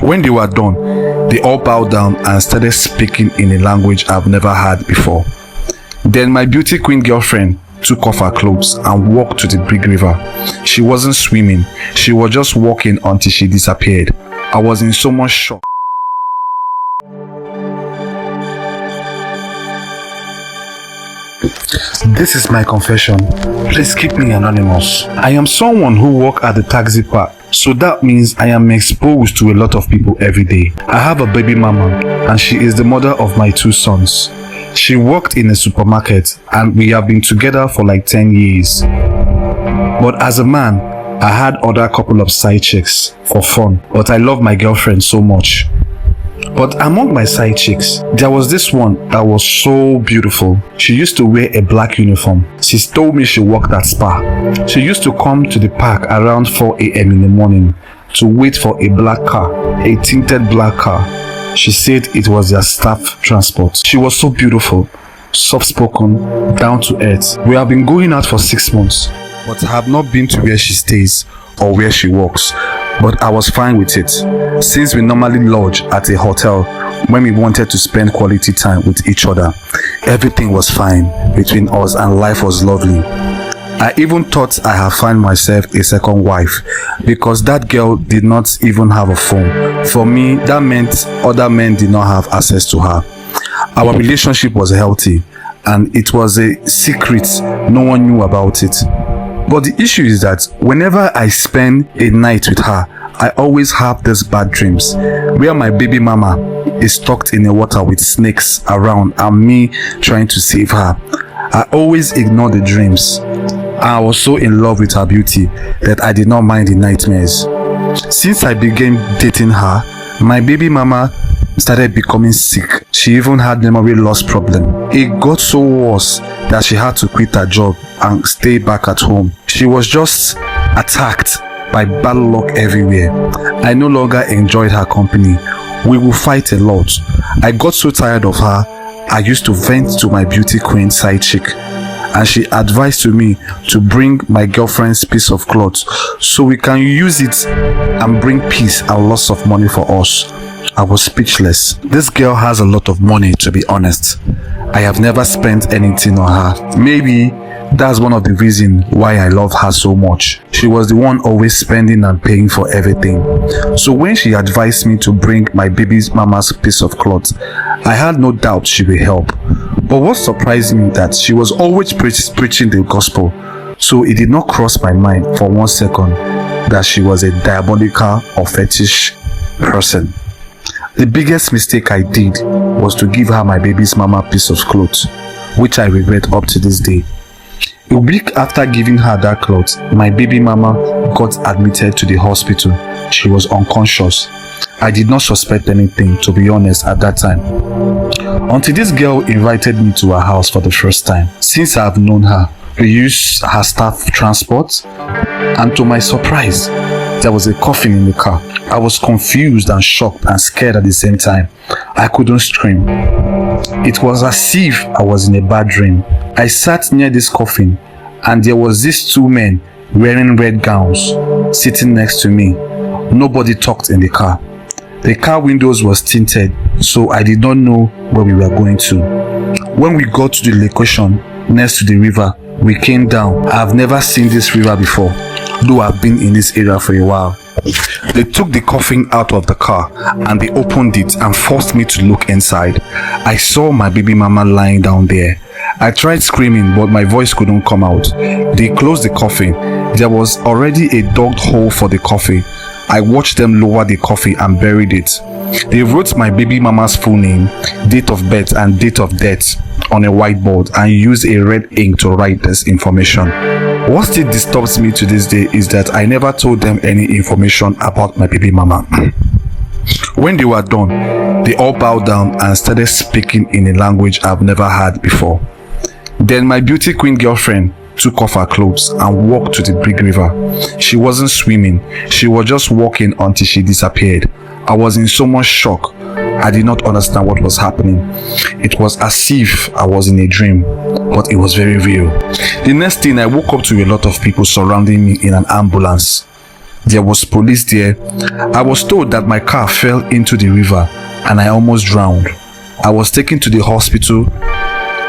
When they were done, they all bowed down and started speaking in a language I've never heard before. Then my beauty queen girlfriend took off her clothes and walked to the big river. She wasn't swimming, she was just walking until she disappeared. I was in so much shock. This is my confession. Please keep me anonymous. I am someone who works at the taxi park, so that means I am exposed to a lot of people every day. I have a baby mama and she is the mother of my 2 sons. She worked in a supermarket and we have been together for like 10 years. But as a man, I had other couple of side chicks for fun, but I love my girlfriend so much. But among my side chicks, there was this one that was so beautiful. She used to wear a black uniform. She told me she worked at Spa. She used to come to the park around 4 a.m. in the morning to wait for a black car, a tinted black car. She said it was their staff transport. She was so beautiful, soft-spoken, down to earth. We have been going out for 6 months, but I have not been to where she stays or where she works. But I was fine with it, since we normally lodge at a hotel when we wanted to spend quality time with each other. Everything was fine between us and life was lovely. I even thought I had found myself a second wife, because that girl did not even have a phone. For me, that meant other men did not have access to her. Our relationship was healthy and it was a secret, no one knew about it. But the issue is that whenever I spend a night with her, I always have these bad dreams where my baby mama is stuck in the water with snakes around and me trying to save her. I always ignore the dreams. I was so in love with her beauty that I did not mind the nightmares. Since I began dating her, my baby mama started becoming sick. She even had memory loss problem. It got so worse that she had to quit her job and stay back at home. She was just attacked by bad luck everywhere. I no longer enjoyed her company. We would fight a lot. I got so tired of her, I used to vent to my beauty queen side chick, and she advised to me to bring my girlfriend's piece of cloth so we can use it and bring peace and lots of money for us. I was speechless. This girl has a lot of money, to be honest. I have never spent anything on her. Maybe that's one of the reasons why I love her so much. She was the one always spending and paying for everything. So when she advised me to bring my baby's mama's piece of cloth, I had no doubt she will help. But what surprised me that she was always preaching the gospel. So it did not cross my mind for 1 second that she was a diabolical or fetish person. The biggest mistake I did was to give her my baby's mama piece of cloth, which I regret up to this day. A week after giving her that cloth, my baby mama got admitted to the hospital. She was unconscious. I did not suspect anything, to be honest, at that time, until this girl invited me to her house for the first time. Since I have known her, we used her staff transport, and to my surprise, there was a coffin in the car. I was confused and shocked and scared at the same time. I couldn't scream. It was as if I was in a bad dream. I sat near this coffin and there was these 2 men wearing red gowns sitting next to me. Nobody talked in the car. The car windows was tinted, so I did not know where we were going to. When we got to the location next to the river, we came down. I have never seen this river before, though I've been in this area for a while. They took the coffin out of the car and they opened it and forced me to look inside. I saw my baby mama lying down there. I tried screaming, but my voice couldn't come out. They closed the coffin. There was already a dug hole for the coffin. I watched them lower the coffin and buried it. They wrote my baby mama's full name, date of birth and date of death on a whiteboard and used a red ink to write this information. What still disturbs me to this day is that I never told them any information about my baby mama. When they were done, they all bowed down and started speaking in a language I've never heard before. Then my beauty queen girlfriend took off her clothes and walked to the big river. She wasn't swimming, she was just walking until she disappeared. I was in so much shock. I did not understand what was happening. It was as if I was in a dream, but it was very real. The next thing, I woke up to a lot of people surrounding me in an ambulance. There was police there. I was told that my car fell into the river and I almost drowned. I was taken to the hospital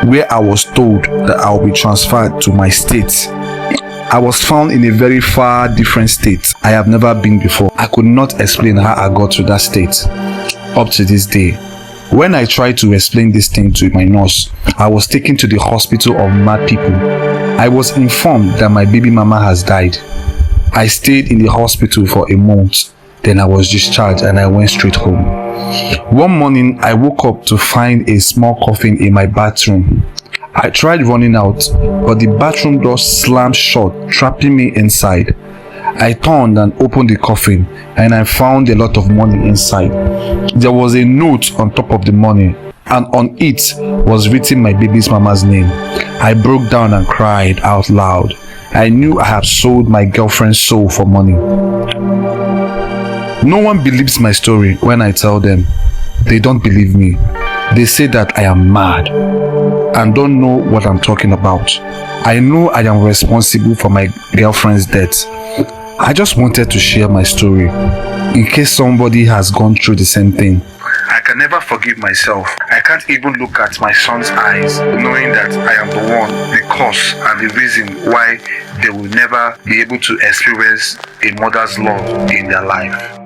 where I was told that I will be transferred to my state. I was found in a very far different state I have never been before. I could not explain how I got to that state up to this day. When I tried to explain this thing to my nurse, I was taken to the hospital of mad people. I was informed that my baby mama has died. I stayed in the hospital for a month. Then I was discharged and I went straight home. One morning, I woke up to find a small coffin in my bathroom. I tried running out, but the bathroom door slammed shut, trapping me inside. I turned and opened the coffin and I found a lot of money inside. There was a note on top of the money and on it was written my baby's mama's name. I broke down and cried out loud. I knew I had sold my girlfriend's soul for money. No one believes my story when I tell them. They don't believe me. They say that I am mad and don't know what I'm talking about. I know I am responsible for my girlfriend's death. I just wanted to share my story in case somebody has gone through the same thing. I can never forgive myself. I can't even look at my son's eyes knowing that I am the one, the cause and the reason why they will never be able to experience a mother's love in their life.